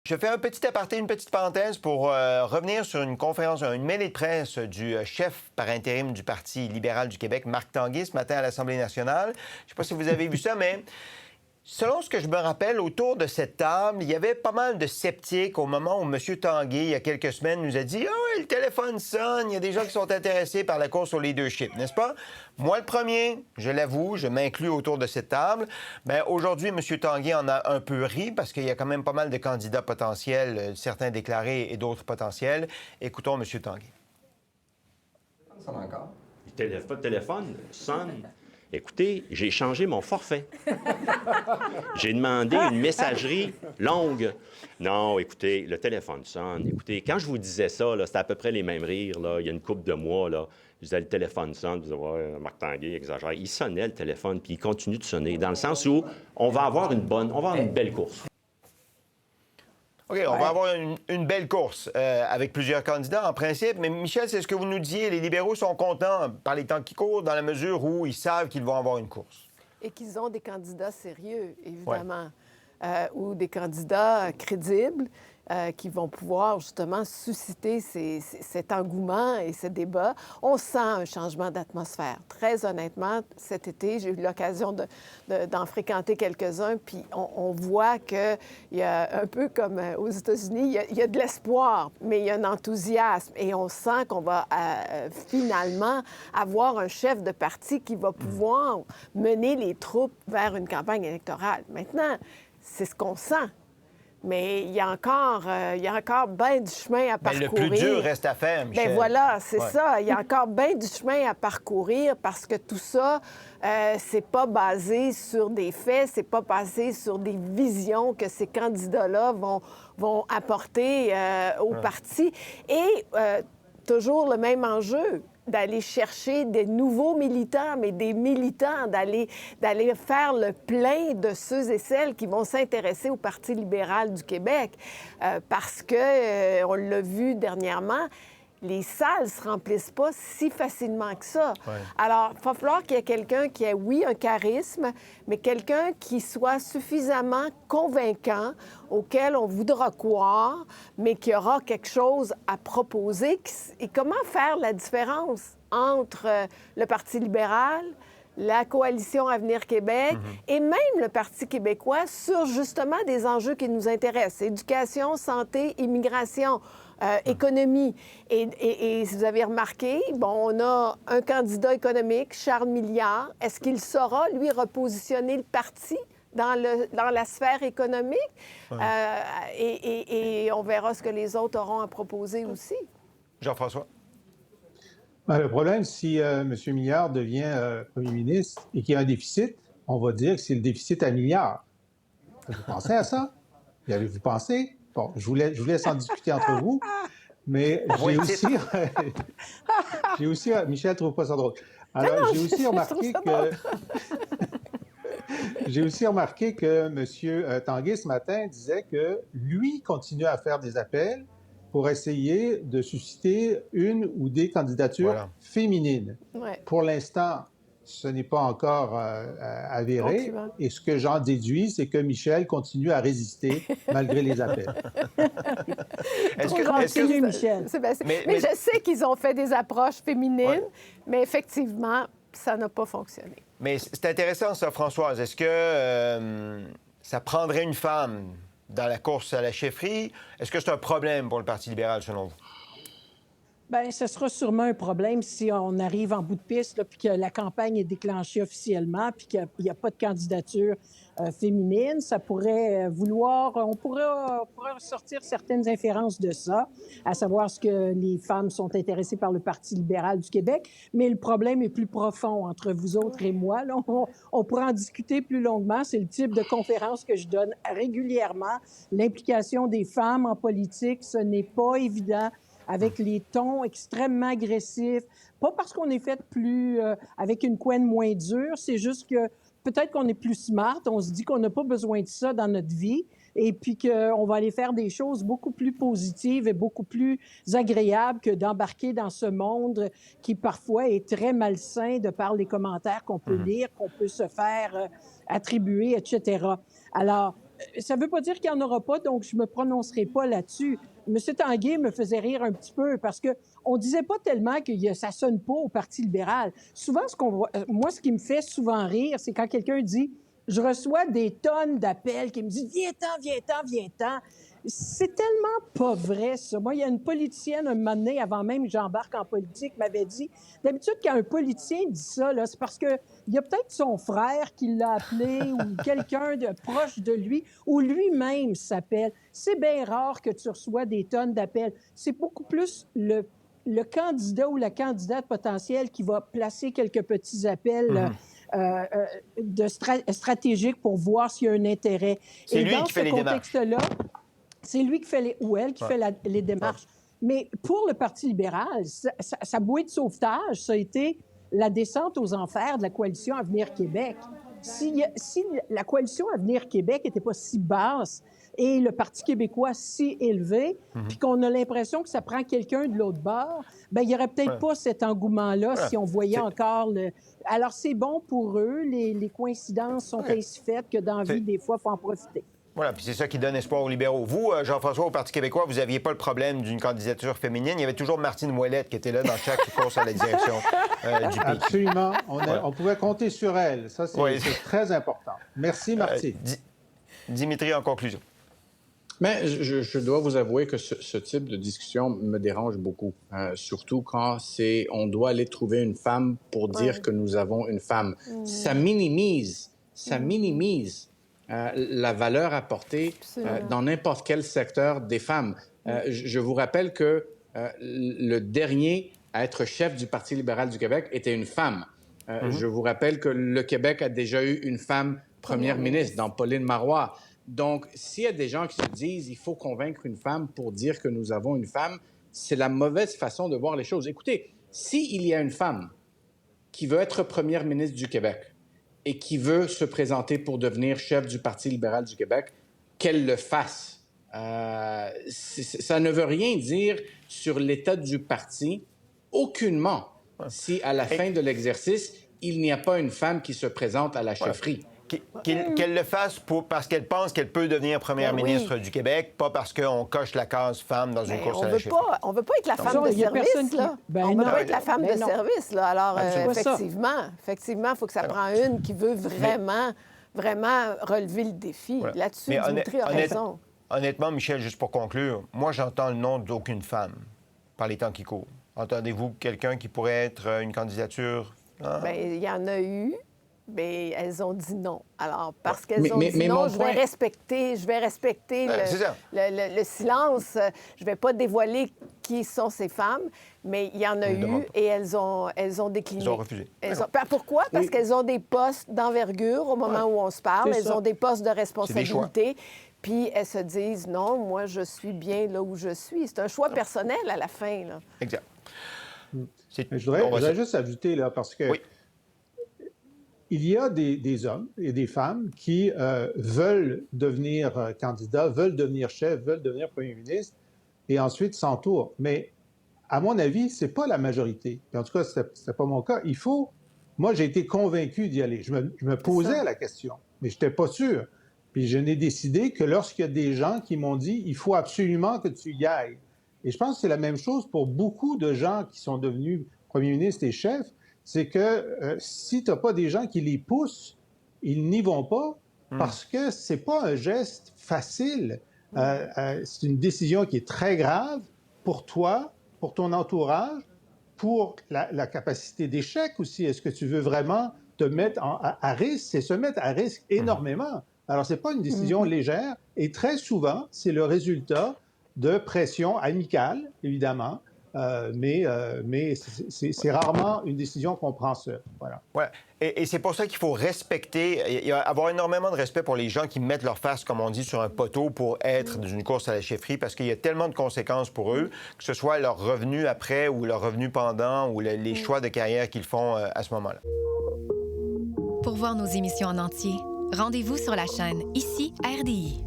Je fais un petit aparté, une petite parenthèse pour revenir sur une conférence, une mêlée de presse du chef par intérim du Parti libéral du Québec, Marc Tanguay, ce matin à l'Assemblée nationale. Je ne sais pas si vous avez vu ça, mais selon ce que je me rappelle, autour de cette table, il y avait pas mal de sceptiques au moment où M. Tanguay, il y a quelques semaines, nous a dit « Ah oui, le téléphone sonne, il y a des gens qui sont intéressés par la course au leadership, n'est-ce pas? » Moi, le premier, je l'avoue, je m'inclus autour de cette table. Bien, aujourd'hui, M. Tanguay en a un peu ri parce qu'il y a quand même pas mal de candidats potentiels, certains déclarés et d'autres potentiels. Écoutons M. Tanguay. Ça sonne encore. Le téléphone sonne. Écoutez, j'ai changé mon forfait. J'ai demandé une messagerie longue. Non, écoutez, le téléphone sonne. Écoutez, quand je vous disais ça, c'était à peu près les mêmes rires, là, il y a une couple de mois, là. Je disais, le téléphone sonne. Vous disais, ouais, Marc Tanguay exagère. Il sonnait, le téléphone, puis il continue de sonner, dans le sens où on va avoir une belle course. OK, on va avoir une belle course avec plusieurs candidats en principe. Mais Michel, c'est ce que vous nous disiez, les libéraux sont contents par les temps qui courent dans la mesure où ils savent qu'ils vont avoir une course. Et qu'ils ont des candidats sérieux, évidemment, ou des candidats crédibles qui vont pouvoir justement susciter cet engouement et ce débat. On sent un changement d'atmosphère. Très honnêtement, cet été, j'ai eu l'occasion d'en fréquenter quelques-uns, puis on voit qu'il y a un peu comme aux États-Unis, il y a de l'espoir, mais il y a un enthousiasme. Et on sent qu'on va finalement avoir un chef de parti qui va pouvoir mener les troupes vers une campagne électorale. Maintenant, c'est ce qu'on sent. Mais il y a encore bien du chemin à parcourir. Mais le plus dur reste à faire, Michel. Bien voilà, c'est ça. Il y a encore bien du chemin à parcourir parce que tout ça, c'est pas basé sur des faits, c'est pas basé sur des visions que ces candidats-là vont apporter au parti. Et toujours le même enjeu, d'aller chercher des nouveaux militants, mais des militants, d'aller faire le plein de ceux et celles qui vont s'intéresser au Parti libéral du Québec. Parce que, on l'a vu dernièrement, les salles ne se remplissent pas si facilement que ça. Ouais. Alors, il va falloir qu'il y ait quelqu'un qui ait, oui, un charisme, mais quelqu'un qui soit suffisamment convaincant, auquel on voudra croire, mais qui aura quelque chose à proposer. Et comment faire la différence entre le Parti libéral, la Coalition Avenir Québec et même le Parti québécois sur justement des enjeux qui nous intéressent. Éducation, santé, immigration, économie. Et si vous avez remarqué, bon, on a un candidat économique, Charles Milliard. Est-ce qu'il saura, lui, repositionner le parti dans la sphère économique? Ouais. Et on verra ce que les autres auront à proposer aussi. Jean-François? Ben, le problème, si M. Milliard devient premier ministre et qu'il y a un déficit, on va dire que c'est le déficit à milliards. Vous pensez à ça? Y avez-vous pensé? Bon, je vous laisse en discuter entre vous, mais j'ai aussi... Michel ne trouve pas ça drôle. Alors, j'ai aussi remarqué que... J'ai aussi remarqué que M. Tanguay, ce matin, disait que lui continue à faire des appels pour essayer de susciter une ou des candidatures féminines. Ouais. Pour l'instant, ce n'est pas encore avéré. Et ce que j'en déduis, c'est que Michel continue à résister malgré les appels. Michel. Mais je sais qu'ils ont fait des approches féminines, mais effectivement, ça n'a pas fonctionné. Mais c'est intéressant, ça, Françoise. Est-ce que ça prendrait une femme dans la course à la chefferie? Est-ce que c'est un problème pour le Parti libéral, selon vous? Bien, ce sera sûrement un problème si on arrive en bout de piste, puis que la campagne est déclenchée officiellement, puis qu'il n'y a pas de candidature féminine. Ça pourrait on pourrait sortir certaines inférences de ça, à savoir ce que les femmes sont intéressées par le Parti libéral du Québec. Mais le problème est plus profond entre vous autres et moi. Là, on pourra en discuter plus longuement. C'est le type de conférence que je donne régulièrement. L'implication des femmes en politique, ce n'est pas évident, avec les tons extrêmement agressifs. Pas parce qu'on est fait plus avec une couenne moins dure, c'est juste que peut-être qu'on est plus smart, on se dit qu'on n'a pas besoin de ça dans notre vie, et puis qu'on va aller faire des choses beaucoup plus positives et beaucoup plus agréables que d'embarquer dans ce monde qui parfois est très malsain de par les commentaires qu'on peut lire, qu'on peut se faire attribuer, etc. Alors, ça ne veut pas dire qu'il n'y en aura pas, donc je ne me prononcerai pas là-dessus. M. Tanguay me faisait rire un petit peu parce qu'on ne disait pas tellement que ça ne sonne pas au Parti libéral. Souvent, moi, ce qui me fait souvent rire, c'est quand quelqu'un dit « Je reçois des tonnes d'appels qui me disent « Viens-t'en, viens-t'en, viens-t'en ». C'est tellement pas vrai, ça. Moi, il y a une politicienne, un moment donné, avant même que j'embarque en politique, m'avait dit, d'habitude, quand un politicien dit ça, là, c'est parce qu'il y a peut-être son frère qui l'a appelé ou quelqu'un de proche de lui ou lui-même s'appelle. C'est bien rare que tu reçois des tonnes d'appels. C'est beaucoup plus le candidat ou la candidate potentielle qui va placer quelques petits appels stratégiques pour voir s'il y a un intérêt. C'est lui qui fait les démarches. C'est lui qui fait ou elle qui fait les démarches. Mais pour le Parti libéral, sa bouée de sauvetage, ça a été la descente aux enfers de la coalition Avenir Québec. Si la coalition Avenir Québec n'était pas si basse et le Parti québécois si élevé, puis qu'on a l'impression que ça prend quelqu'un de l'autre bord, bien, il n'y aurait peut-être pas cet engouement-là si on voyait encore le... Alors, c'est bon pour eux. Les coïncidences sont ainsi faites que dans la vie, des fois, il faut en profiter. Voilà, puis c'est ça qui donne espoir aux libéraux. Vous, Jean-François, au Parti québécois, vous n'aviez pas le problème d'une candidature féminine. Il y avait toujours Martine Ouellette qui était là dans chaque course à la direction du pays. Absolument. On pouvait compter sur elle. Ça, c'est très important. Merci, Martine. Dimitri, en conclusion. Mais je dois vous avouer que ce type de discussion me dérange beaucoup, surtout quand on doit aller trouver une femme pour dire que nous avons une femme. Ça minimise la valeur apportée dans n'importe quel secteur des femmes. Je vous rappelle que le dernier à être chef du Parti libéral du Québec était une femme. Je vous rappelle que le Québec a déjà eu une femme première ministre, dans Pauline Marois. Donc, s'il y a des gens qui se disent « il faut convaincre une femme pour dire que nous avons une femme », c'est la mauvaise façon de voir les choses. Écoutez, s'il y a une femme qui veut être première ministre du Québec et qui veut se présenter pour devenir chef du Parti libéral du Québec, qu'elle le fasse. Ça ne veut rien dire sur l'état du parti, aucunement, si à la fin de l'exercice, il n'y a pas une femme qui se présente à la chefferie. Qu'elle le fasse parce qu'elle pense qu'elle peut devenir première ministre du Québec, pas parce qu'on coche la case femme dans une course à la chefferie. On ne veut pas être la femme de service, là. On ne veut pas être la femme de service, là. Alors, effectivement, il faut que ça prend une qui veut vraiment relever le défi. Voilà. Là-dessus, Dimitri a raison. Honnêtement, Michel, juste pour conclure, moi, j'entends le nom d'aucune femme par les temps qui courent. Entendez-vous quelqu'un qui pourrait être une candidature? Hein? Bien, il y en a eu. Bien, elles ont dit non. Alors, parce qu'elles ont dit non, je vais respecter le silence. Je ne vais pas dévoiler qui sont ces femmes, mais il y en a eu et elles ont décliné. Elles ont refusé. Pourquoi? Parce qu'elles ont des postes d'envergure au moment où on se parle. Elles ont des postes de responsabilité. Puis elles se disent non, moi, je suis bien là où je suis. C'est un choix personnel à la fin, là. Exact. Je voudrais juste ajouter, là, parce que il y a des hommes et des femmes qui veulent devenir candidats, veulent devenir chefs, veulent devenir premier ministre, et ensuite s'entourent. Mais à mon avis, c'est pas la majorité. Puis en tout cas, c'était pas mon cas. Moi, j'ai été convaincu d'y aller. Je me posais la question, mais j'étais pas sûr. Puis je n'ai décidé que lorsqu'il y a des gens qui m'ont dit, il faut absolument que tu y ailles. Et je pense que c'est la même chose pour beaucoup de gens qui sont devenus premiers ministres et chefs. C'est que si tu n'as pas des gens qui les poussent, ils n'y vont pas parce que c'est pas un geste facile. C'est une décision qui est très grave pour toi, pour ton entourage, pour la capacité d'échec aussi. Est-ce que tu veux vraiment te mettre à risque? C'est se mettre à risque énormément. Alors, c'est pas une décision légère et très souvent, c'est le résultat de pression amicale, évidemment, mais c'est rarement une décision qu'on prend seul. Voilà. Ouais. Et c'est pour ça qu'il faut respecter, avoir énormément de respect pour les gens qui mettent leur face, comme on dit, sur un poteau pour être dans une course à la chefferie, parce qu'il y a tellement de conséquences pour eux, que ce soit leur revenu après ou leur revenu pendant ou les choix de carrière qu'ils font à ce moment-là. Pour voir nos émissions en entier, rendez-vous sur la chaîne Ici RDI.